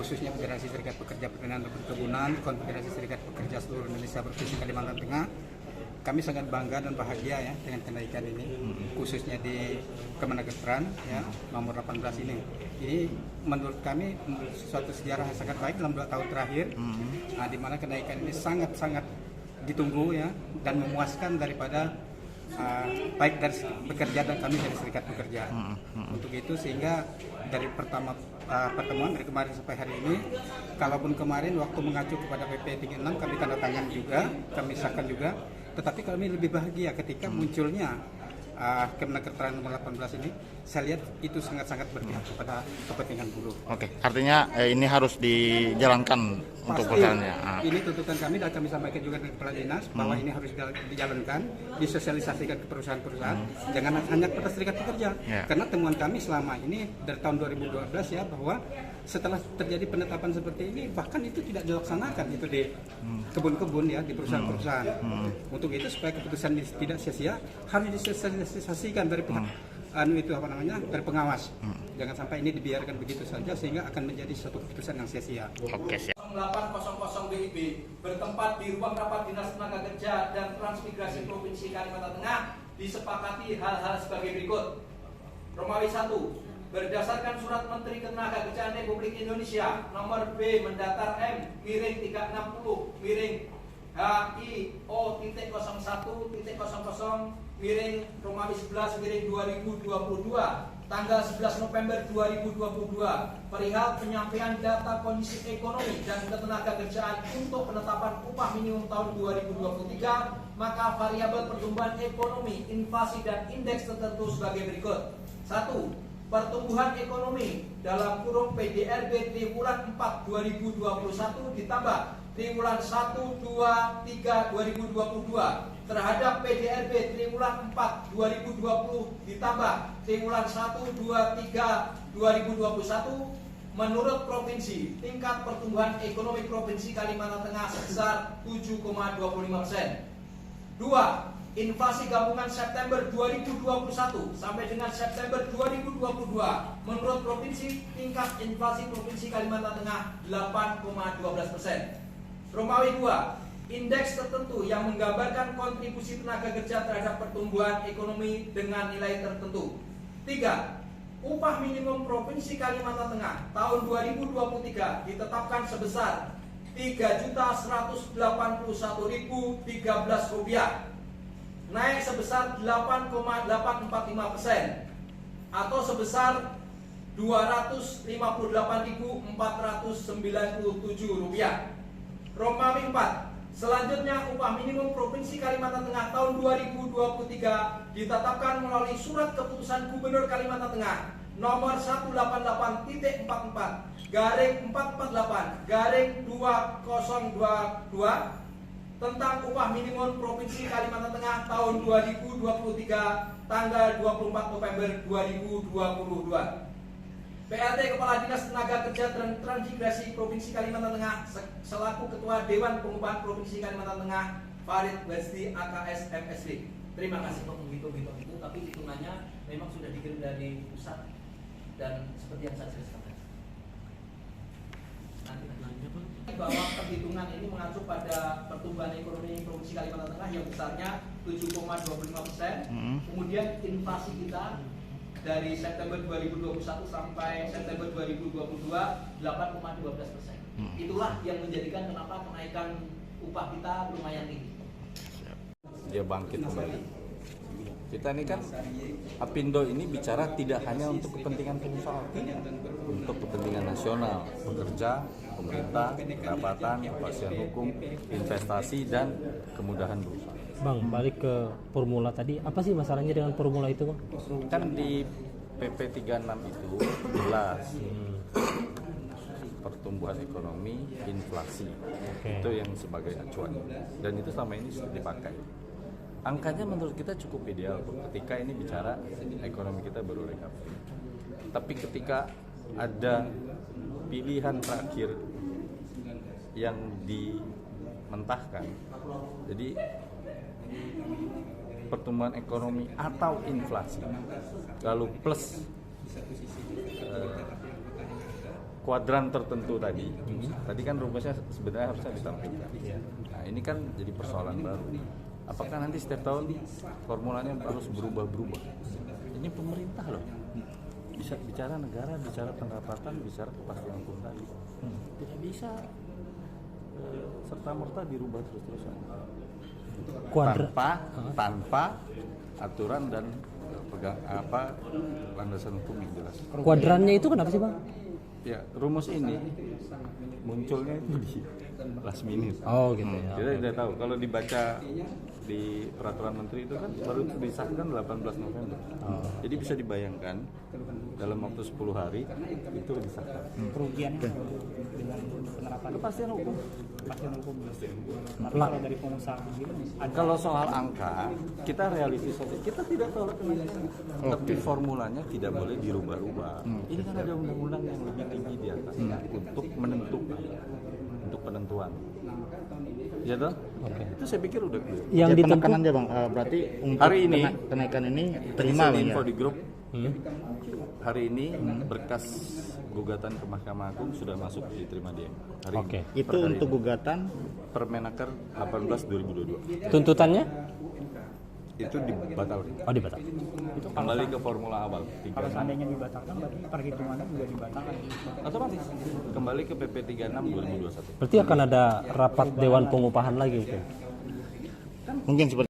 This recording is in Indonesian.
khususnya Federasi Serikat Pekerja Pertanian dan Perkebunan, Konfederasi Serikat Pekerja Seluruh Indonesia Provinsi Kalimantan Tengah, kami sangat bangga dan bahagia ya dengan kenaikan ini, khususnya di Kemenagestran ya nomor 18 ini. Ini menurut kami suatu sejarah yang sangat baik dalam 2 tahun terakhir, di mana kenaikan ini sangat-sangat ditunggu ya dan memuaskan daripada baik dari pekerja dan kami dari serikat pekerja. Untuk itu sehingga dari pertemuan dari kemarin sampai hari ini, kalaupun kemarin waktu mengacu kepada PP 36 kami tanda tangan juga, kami sahkan juga, tetapi kami lebih bahagia ketika munculnya Kemenagestran nomor 18 ini. Saya lihat itu sangat-sangat berpihak kepada kepentingan buruh. Oke, artinya ini harus dijalankan untuk perusahaannya. Ini tuntutan kami dan kami sampaikan juga dengan kepala dinas bahwa ini harus dijalankan, disosialisasikan ke perusahaan-perusahaan, jangan hanya kepada serikat pekerja. Karena temuan kami selama ini dari tahun 2012 ya, bahwa setelah terjadi penetapan seperti ini bahkan itu tidak dilaksanakan itu di kebun-kebun ya, di perusahaan-perusahaan. Untuk itu supaya keputusan ini tidak sia-sia harus disosialisasikan dari pihak dari pengawas. Jangan sampai ini dibiarkan begitu saja sehingga akan menjadi suatu keputusan yang sia-sia. Oke, siap. 0800 BIB bertempat di ruang rapat Dinas Tenaga Kerja dan Transmigrasi Provinsi Kalimantan Tengah disepakati hal-hal sebagai berikut. Romawi 1. Berdasarkan Surat Menteri Ketenagakerjaan Republik Indonesia nomor B mendatar M miring 360 miring HIO.01.00 miring Romawi 11 miring 2022 tanggal 11 November 2022 perihal penyampaian data kondisi ekonomi dan ketenagakerjaan untuk penetapan upah minimum tahun 2023, maka variabel pertumbuhan ekonomi, inflasi dan indeks tertentu sebagai berikut. 1. Pertumbuhan ekonomi dalam kurung PDRB triwulan 4 2021 ditambah triwulan 1, 2, 3 2022 terhadap PDRB triwulan 4 2020 ditambah triwulan 1, 2, 3 2021 menurut provinsi tingkat pertumbuhan ekonomi Provinsi Kalimantan Tengah sebesar 7,25%. 2. Inflasi gabungan September 2021 sampai dengan September 2022 menurut provinsi tingkat inflasi Provinsi Kalimantan Tengah 8,12%. Romawi 2. Indeks tertentu yang menggambarkan kontribusi tenaga kerja terhadap pertumbuhan ekonomi dengan nilai tertentu. 3. Upah minimum Provinsi Kalimantan Tengah tahun 2023 ditetapkan sebesar Rp3.181.013, naik sebesar 8,845% atau sebesar Rp258.497. Romawi 4. Selanjutnya upah minimum Provinsi Kalimantan Tengah tahun 2023 ditetapkan melalui Surat Keputusan Gubernur Kalimantan Tengah nomor 188.448/488/2022 tentang upah minimum Provinsi Kalimantan Tengah tahun 2023 tanggal 24 November 2022. PLT Kepala Dinas Tenaga Kerja dan Transmigrasi Provinsi Kalimantan Tengah selaku Ketua Dewan Pengupahan Provinsi Kalimantan Tengah Farid Westi AKS MSD. Terima kasih untuk menghitung-hitung itu, tapi hitungannya memang sudah dikirim dari pusat dan seperti yang saya jelaskan. Bahwa perhitungan ini mengacu pada pertumbuhan ekonomi Provinsi Kalimantan Tengah yang besarnya 7,25%. Kemudian inflasi kita dari September 2021 sampai September 2022 8,12%. Itulah yang menjadikan kenapa kenaikan upah kita lumayan tinggi. Dia bangkit kembali. Kita ini kan Apindo ini bicara tidak hanya untuk kepentingan pengusaha, untuk kepentingan nasional, pekerja, pemerintah, pendapatan, kepastian hukum, investasi dan kemudahan berusaha. Bang, balik ke formula tadi, apa sih masalahnya dengan formula itu, Bang? Kan di PP 36 itu jelas pertumbuhan ekonomi, inflasi, itu yang sebagai acuan dan itu selama ini sudah dipakai. Angkanya menurut kita cukup ideal ketika ini bicara ekonomi kita baru recovery. Tapi ketika ada pilihan terakhir yang dimentahkan, jadi pertumbuhan ekonomi atau inflasi lalu plus kuadran tertentu tadi. Tadi kan rumusnya sebenarnya harusnya ditampilkan. Nah, ini kan jadi persoalan baru. Apakah nanti setiap tahun formulanya harus berubah-berubah? Ini pemerintah loh. Bisa bicara negara, bicara pendapatan, bicara kepastian hukum tadi. Tidak bisa serta-merta dirubah terus-terusan. Tanpa aturan dan landasan hukum yang jelas. Kuadrannya itu kenapa sih, Bang? Ya, rumus ini munculnya itu di last minute. Oh gitu ya. Kita tidak tahu. Kalau dibaca di peraturan menteri itu kan baru disahkan 18 November. Jadi bisa dibayangkan dalam waktu 10 hari itu disahkan. Kerugiannya dengan penerapan Kepastian hukum. Tapi kalau dari pengusaha gitu Kalau soal angka, kita realistis saja. Kita tidak tolak kenaikan. Tapi formulanya tidak boleh dirubah-ubah. Ini kan ada undang-undang yang lebih tinggi di atas untuk menentukan, untuk penentuan. Ya toh? Itu saya pikir udah clear. Yang Ya, ditentukan penekanan aja Bang. Berarti untuk Hari ini, kenaikan ini Tadi terima saya Bang di ya. info di grup. Hari ini berkas gugatan ke Mahkamah Agung sudah masuk diterima dia. Hari Oke. ini. Itu Per hari untuk ini. gugatan Permenaker 18 2022 tuntutannya? itu dibatalkan. Oh, dibatal. Kembali ke formula awal. kalau seandainya dibatalkan berarti perhitungannya juga dibatalkan. Otomatis kembali ke PP 36 2021. Berarti akan ada rapat dewan pengupahan lagi mungkin. mungkin seperti